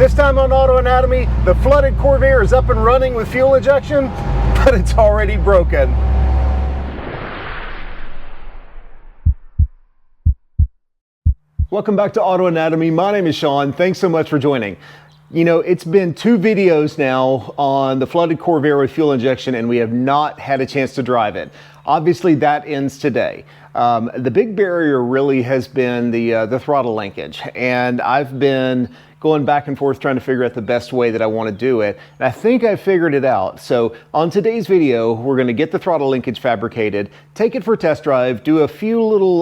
This time on Auto Anatomy, the flooded Corvair is up and running with fuel injection, but it's already broken. Welcome back to Auto Anatomy. My name is Sean. Thanks so much for joining. You know, it's been 2 videos now on the flooded Corvair with fuel injection, and we have not had a chance to drive it. Obviously, that ends today. The big barrier really has been the throttle linkage, and I've been going back and forth trying to figure out the best way that I want to do it. And I think I figured it out. So on today's video, we're going to get the throttle linkage fabricated, take it for a test drive, do a few little,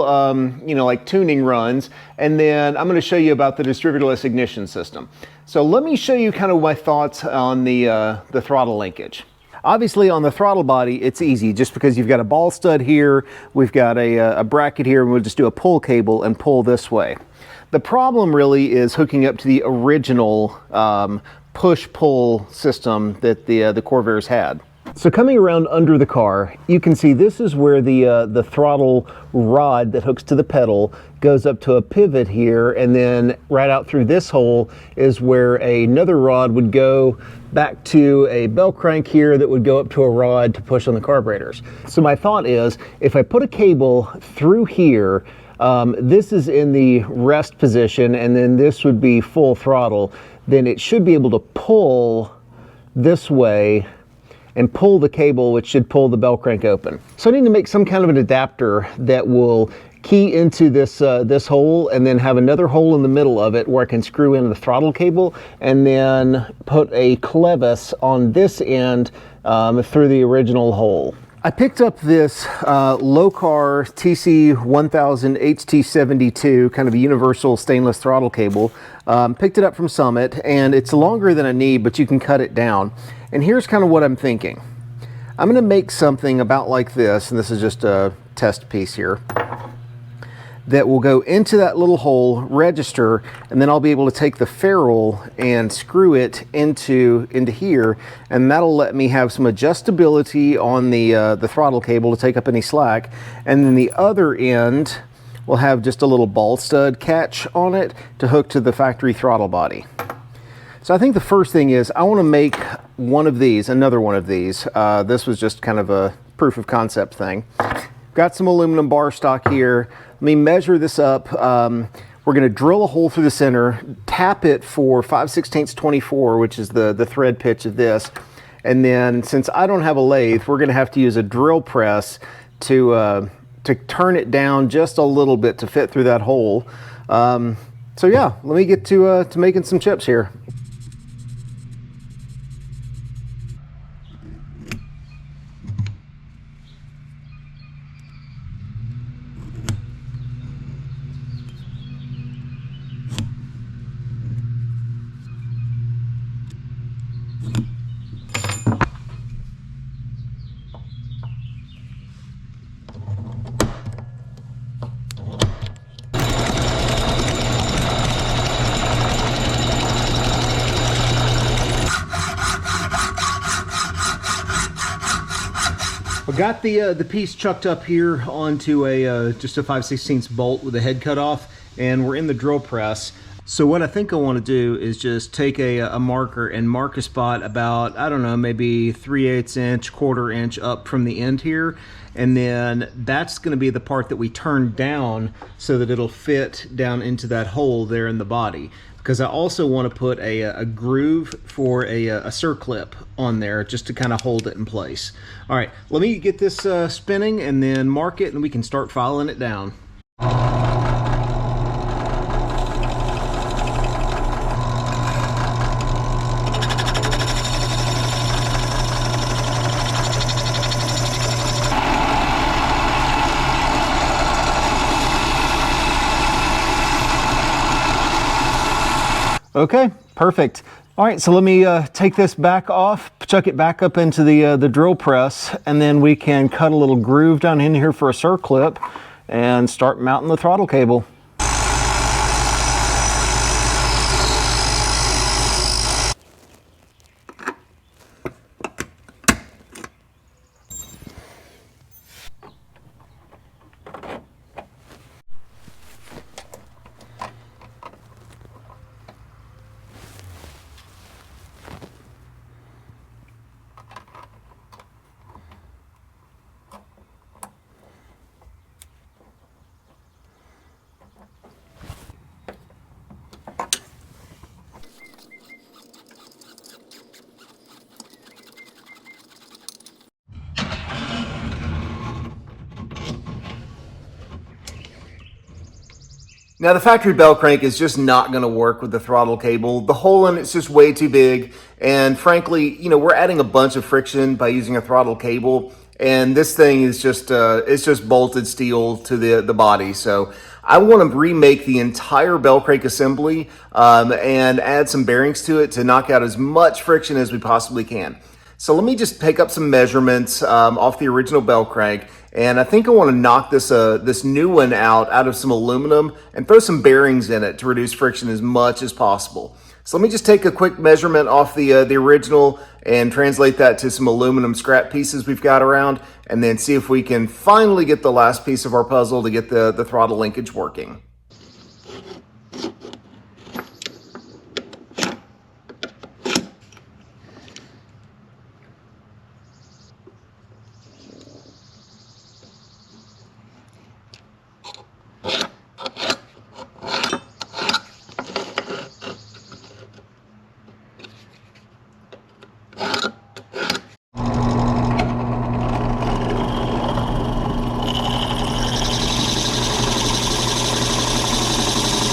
like tuning runs, and then I'm going to show you about the distributorless ignition system. So let me show you kind of my thoughts on the throttle linkage. Obviously on the throttle body, it's easy just because you've got a ball stud here, we've got a bracket here, and we'll just do a pull cable and pull this way. The problem really is hooking up to the original push-pull system that the Corvair's had. So coming around under the car, you can see this is where the throttle rod that hooks to the pedal goes up to a pivot here, and then right out through this hole is where another rod would go back to a bell crank here that would go up to a rod to push on the carburetors. So my thought is, if I put a cable through here, this is in the rest position, and then this would be full throttle, then it should be able to pull this way and pull the cable, which should pull the bell crank open. So I need to make some kind of an adapter that will key into this this hole, and then have another hole in the middle of it where I can screw in the throttle cable, and then put a clevis on this end through the original hole. I picked up this Locar TC1000 HT72, kind of a universal stainless throttle cable. Picked it up from Summit, and it's longer than I need, but you can cut it down. And here's kind of what I'm thinking. I'm going to make something about like this, and this is just a test piece here, that will go into that little hole, register, and then I'll be able to take the ferrule and screw it into here, and that'll let me have some adjustability on the throttle cable to take up any slack. And then the other end will have just a little ball stud catch on it to hook to the factory throttle body. So I think the first thing is I want to make one of these, another one of these. This was just kind of a proof of concept thing. Got some aluminum bar stock here. Let me measure this up. We're going to drill a hole through the center, tap it for 5/16 24, which is the thread pitch of this. And then since I don't have a lathe, we're going to have to use a drill press to turn it down just a little bit to fit through that hole. So yeah, let me get to making some chips here. I got the piece chucked up here onto just a 5/16 bolt with a head cut off, and we're in the drill press. So what I think I want to do is just take a marker and mark a spot about, I don't know, maybe 3/8 inch, 1/4 inch up from the end here, and then that's going to be the part that we turn down so that it'll fit down into that hole there in the body. Because I also want to put a groove for a circlip on there just to kind of hold it in place. All right, let me get this spinning and then mark it, and we can start filing it down. Okay, perfect. All right, so let me take this back off, chuck it back up into the drill press, and then we can cut a little groove down in here for a circlip and start mounting the throttle cable. Now the factory bell crank is just not going to work with the throttle cable. The hole in it's just way too big, and frankly, you know, we're adding a bunch of friction by using a throttle cable, and this thing is just it's just bolted steel to the body. So I want to remake the entire bell crank assembly and add some bearings to it to knock out as much friction as we possibly can. So let me just pick up some measurements off the original bell crank, and I think I want to knock this new one out of some aluminum and throw some bearings in it to reduce friction as much as possible. So let me just take a quick measurement off the original and translate that to some aluminum scrap pieces we've got around, and then see if we can finally get the last piece of our puzzle to get the throttle linkage working.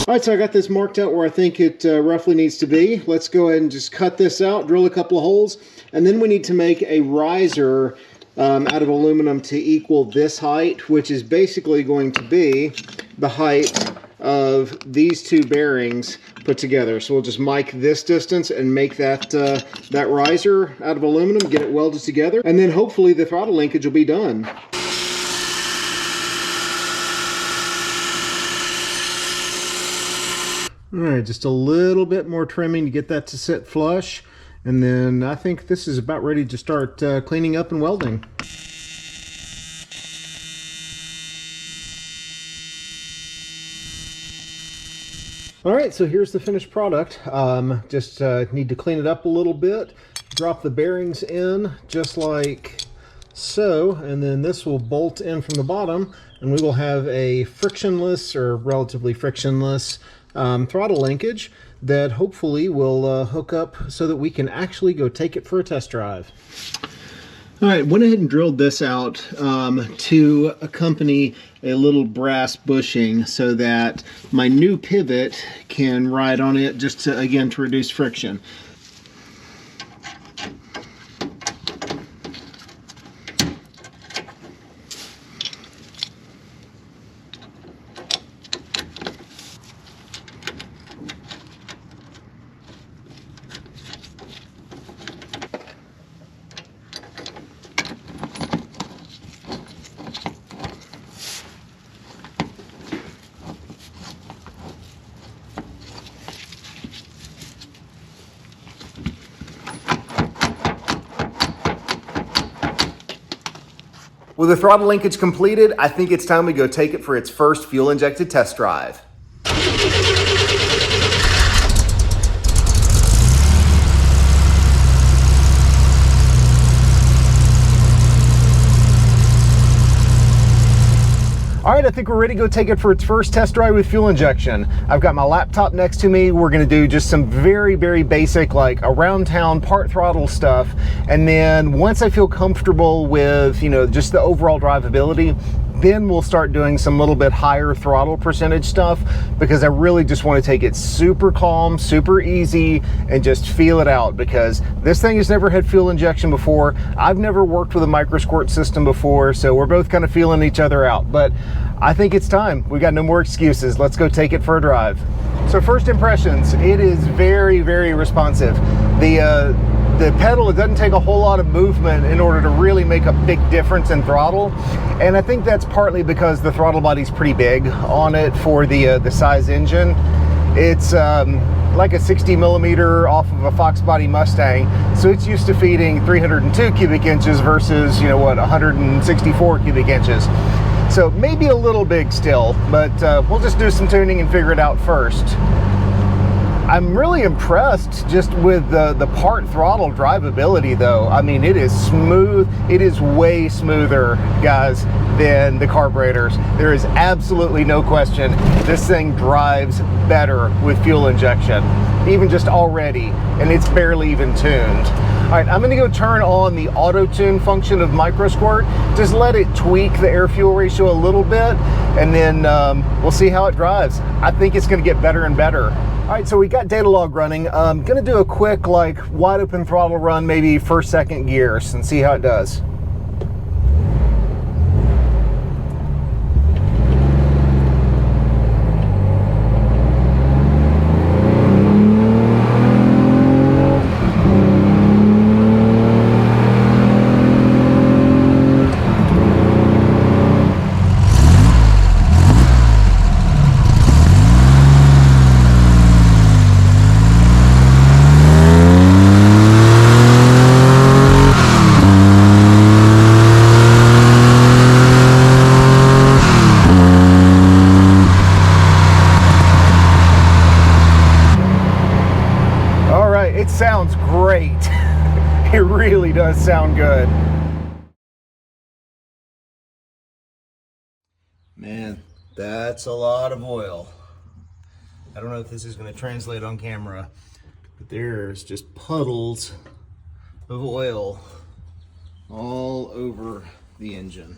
All right, so I got this marked out where I think it roughly needs to be. Let's go ahead and just cut this out, drill a couple of holes, and then we need to make a riser out of aluminum to equal this height, which is basically going to be the height of these two bearings put together. So we'll just mic this distance and make that that riser out of aluminum, get it welded together, and then hopefully the throttle linkage will be done. All right, just a little bit more trimming to get that to sit flush, and then I think this is about ready to start cleaning up and welding. All right, so here's the finished product. Just need to clean it up a little bit, drop the bearings in just like so, and then this will bolt in from the bottom, and we will have a frictionless or relatively frictionless throttle linkage that hopefully will hook up so that we can actually go take it for a test drive. All right, went ahead and drilled this out to accompany a little brass bushing so that my new pivot can ride on it, just to, again, to reduce friction. With the throttle linkage completed, I think it's time we go take it for its first fuel-injected test drive. All right, I think we're ready to go take it for its first test drive with fuel injection. I've got my laptop next to me. We're gonna do just some very, very basic, like around town part throttle stuff. And then once I feel comfortable with, you know, just the overall drivability, then we'll start doing some little bit higher throttle percentage stuff, because I really just want to take it super calm, super easy, and just feel it out, because this thing has never had fuel injection before. I've never worked with a micro squirt system before, so we're both kind of feeling each other out. But I think it's time. We got no more excuses. Let's go take it for a drive. So first impressions, it is very, very responsive. The pedal, it doesn't take a whole lot of movement in order to really make a big difference in throttle. And I think that's partly because the throttle body's pretty big on it for the size engine. It's like a 60 millimeter off of a Fox body Mustang. So it's used to feeding 302 cubic inches versus, you know what, 164 cubic inches. So maybe a little big still, but we'll just do some tuning and figure it out first. I'm really impressed just with the part throttle drivability though. I mean, it is smooth. It is way smoother, guys, than the carburetors. There is absolutely no question this thing drives better with fuel injection, even just already, and it's barely even tuned. All right, I'm gonna go turn on the auto tune function of MicroSquirt. Just let it tweak the air fuel ratio a little bit, and then we'll see how it drives. I think it's gonna get better and better. All right, so we got data log running. I'm gonna do a quick like wide open throttle run, maybe first, second gears, and see how it does. It sounds great. It really does sound good. Man, that's a lot of oil. I don't know if this is going to translate on camera, but there's just puddles of oil all over the engine.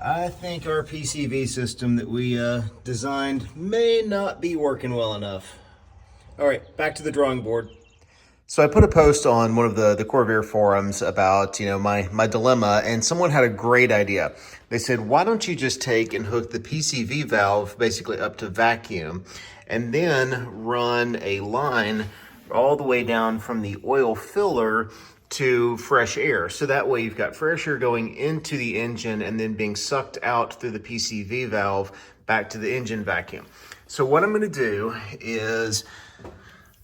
I think our PCV system that we designed may not be working well enough. All right, back to the drawing board. So I put a post on one of the Corvair forums about, my dilemma, and someone had a great idea. They said, why don't you just take and hook the PCV valve basically up to vacuum and then run a line all the way down from the oil filler to fresh air. So that way you've got fresh air going into the engine and then being sucked out through the PCV valve back to the engine vacuum. So what I'm gonna do is, I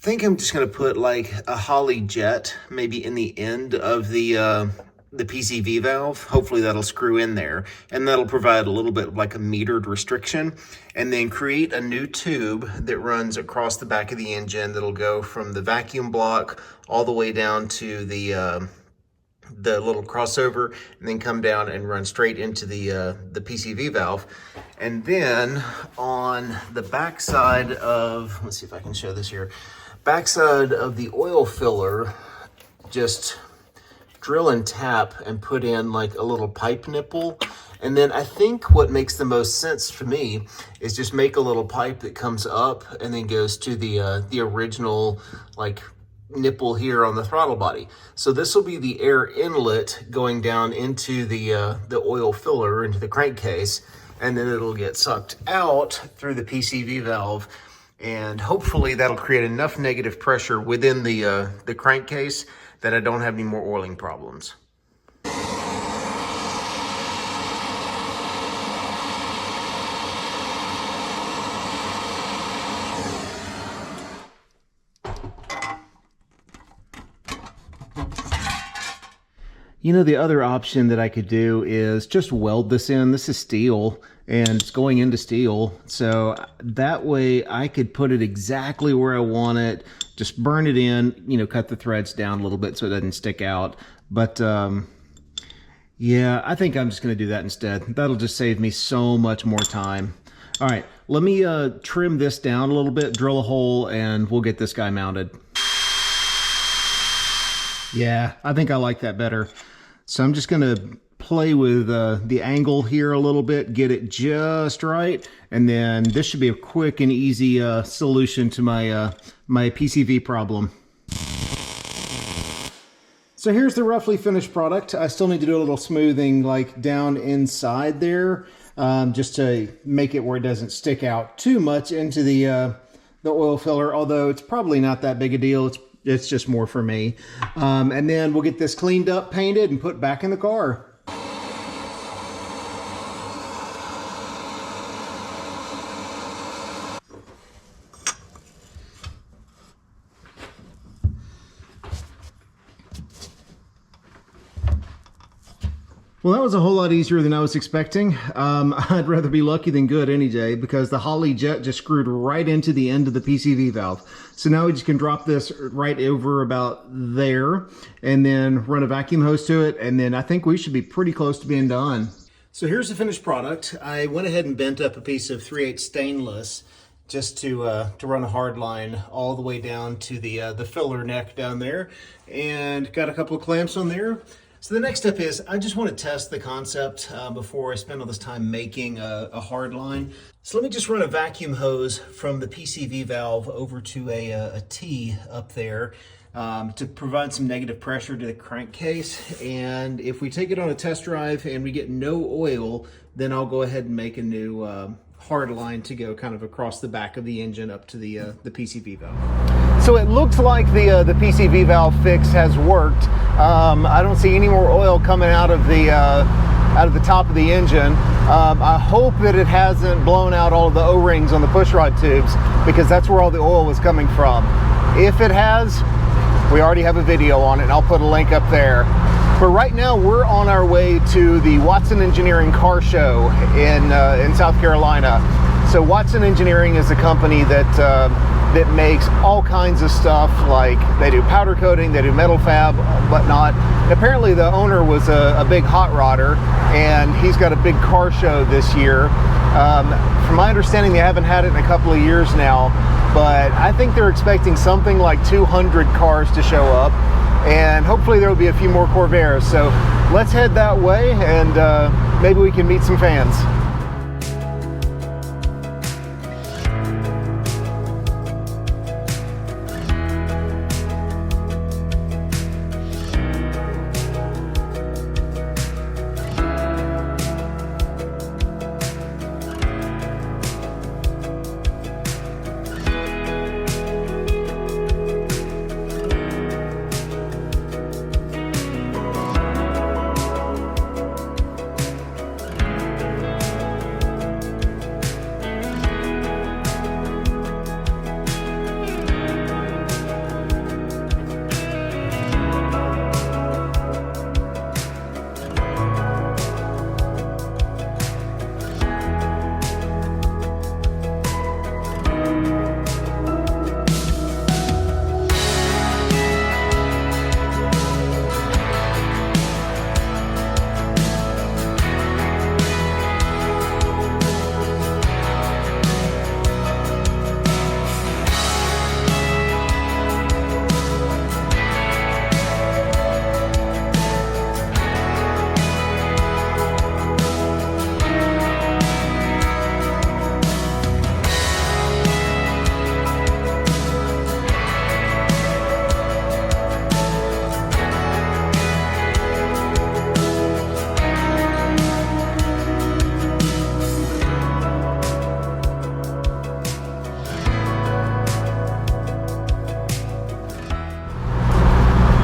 think I'm just gonna put like a Holly jet maybe in the end of the PCV valve. Hopefully that'll screw in there, and that'll provide a little bit like a metered restriction, and then create a new tube that runs across the back of the engine that'll go from the vacuum block all the way down to the little crossover, and then come down and run straight into the PCV valve. And then on the backside of, let's see if I can show this here, backside of the oil filler, just drill and tap and put in like a little pipe nipple. And then I think what makes the most sense for me is just make a little pipe that comes up and then goes to the original like nipple here on the throttle body. So this will be the air inlet going down into the oil filler, into the crankcase, and then it'll get sucked out through the PCV valve, and hopefully that'll create enough negative pressure within the crankcase that I don't have any more oiling problems. The other option that I could do is just weld this in. This is steel and it's going into steel. So that way I could put it exactly where I want it, just burn it in, cut the threads down a little bit so it doesn't stick out. But yeah, I think I'm just gonna do that instead. That'll just save me so much more time. All right, let me trim this down a little bit, drill a hole, and we'll get this guy mounted. Yeah, I think I like that better. So I'm just gonna play with the angle here a little bit, get it just right, and then this should be a quick and easy solution to my my PCV problem. So here's the roughly finished product. I still need to do a little smoothing like down inside there, just to make it where it doesn't stick out too much into the oil filler, although it's probably not that big a deal. It's just more for me. And then we'll get this cleaned up, painted, and put back in the car. Well, that was a whole lot easier than I was expecting. I'd rather be lucky than good any day, because the Holley jet just screwed right into the end of the PCV valve. So now we just can drop this right over about there and then run a vacuum hose to it. And then I think we should be pretty close to being done. So here's the finished product. I went ahead and bent up a piece of 3/8 stainless just to run a hard line all the way down to the filler neck down there, and got a couple of clamps on there. So the next step is I just want to test the concept before I spend all this time making a hard line. So let me just run a vacuum hose from the PCV valve over to a T up there to provide some negative pressure to the crankcase. And if we take it on a test drive and we get no oil, then I'll go ahead and make a new hard line to go kind of across the back of the engine up to the PCV valve. So it looks like the PCV valve fix has worked. I don't see any more oil coming out of the top of the engine. I hope that it hasn't blown out all of the O-rings on the pushrod tubes, because that's where all the oil was coming from. If it has, we already have a video on it, and I'll put a link up there. But right now we're on our way to the Watson Engineering car show in South Carolina. So Watson Engineering is a company that makes all kinds of stuff. Like, they do powder coating, they do metal fab, whatnot. And apparently the owner was a big hot rodder, and he's got a big car show this year. From my understanding, they haven't had it in a couple of years now, but I think they're expecting something like 200 cars to show up, and hopefully there will be a few more Corvairs. So let's head that way, and maybe we can meet some fans.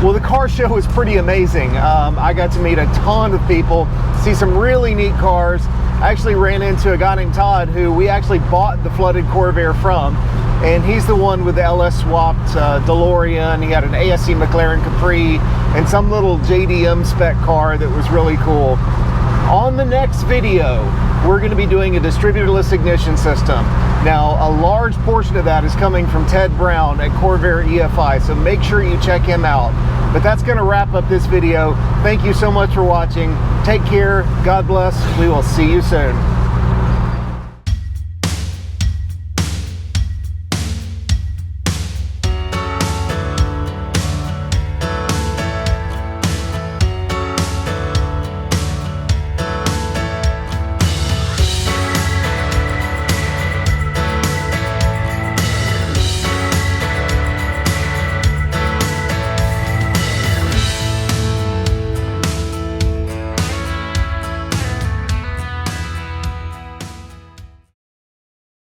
Well, the car show was pretty amazing. I got to meet a ton of people, see some really neat cars. I actually ran into a guy named Todd, who we actually bought the flooded Corvair from, and he's the one with the LS swapped DeLorean. He had an ASC McLaren Capri and some little JDM spec car that was really cool. On the next video, we're going to be doing a distributorless ignition system. Now, a large portion of that is coming from Ted Brown at Corvair EFI, so make sure you check him out. But that's going to wrap up this video. Thank you so much for watching. Take care. God bless. We will see you soon.